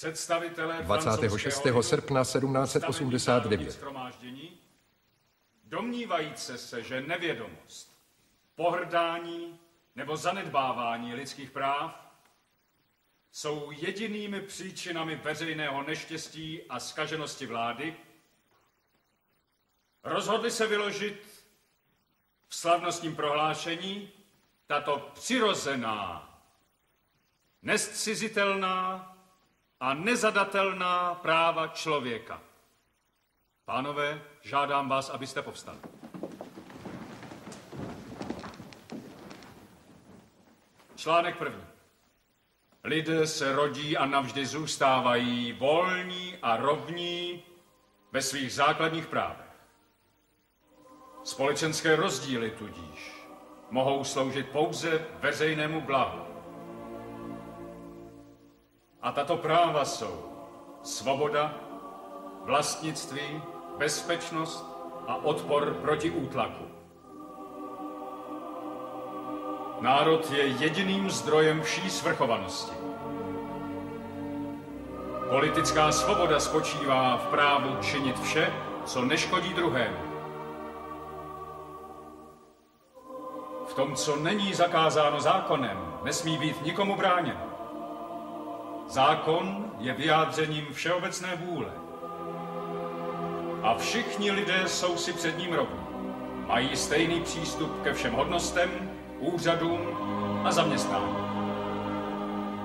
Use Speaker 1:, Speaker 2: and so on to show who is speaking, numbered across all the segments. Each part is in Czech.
Speaker 1: Představitelé
Speaker 2: 26. srpna 1789.
Speaker 1: Domnívající se, že nevědomost, pohrdání nebo zanedbávání lidských práv jsou jedinými příčinami veřejného neštěstí a zkaženosti vlády, rozhodli se vyložit v slavnostním prohlášení tato přirozená, nezcizitelná a nezadatelná práva člověka. Pánové, žádám vás, abyste povstali. Článek 1. Lidé se rodí a navždy zůstávají volní a rovní ve svých základních právech. Společenské rozdíly tudíž mohou sloužit pouze veřejnému blahu. A tato práva jsou svoboda, vlastnictví, bezpečnost a odpor proti útlaku. Národ je jediným zdrojem vší svrchovanosti. Politická svoboda spočívá v právu činit vše, co neškodí druhému. V tom, co není zakázáno zákonem, nesmí být nikomu bráněno. Zákon je vyjádřením všeobecné vůle. A všichni lidé jsou si před ním rovní. Mají stejný přístup ke všem hodnostem, úřadům a zaměstnání.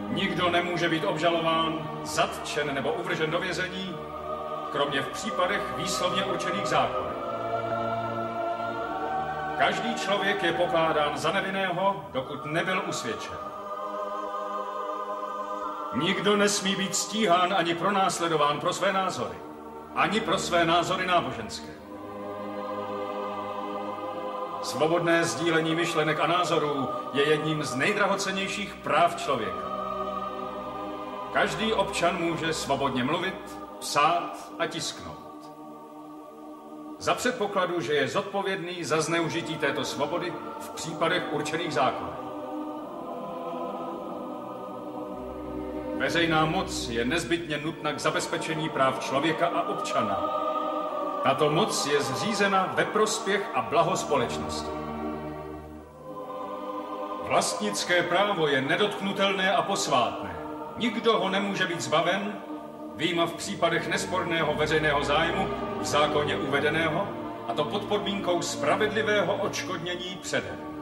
Speaker 1: Nikdo nemůže být obžalován, zatčen nebo uvržen do vězení, kromě v případech výslovně určených zákonem. Každý člověk je pokládán za nevinného, dokud nebyl usvědčen. Nikdo nesmí být stíhán ani pronásledován pro své názory, ani pro své názory náboženské. Svobodné sdílení myšlenek a názorů je jedním z nejdrahocennějších práv člověka. Každý občan může svobodně mluvit, psát a tisknout. Za předpokladu, že je zodpovědný za zneužití této svobody v případech určených zákonem. Veřejná moc je nezbytně nutná k zabezpečení práv člověka a občana. Tato moc je zřízena ve prospěch a blaho společnosti. Vlastnické právo je nedotknutelné a posvátné. Nikdo ho nemůže být zbaven, vyjma v případech nesporného veřejného zájmu v zákoně uvedeného, a to pod podmínkou spravedlivého odškodnění předem.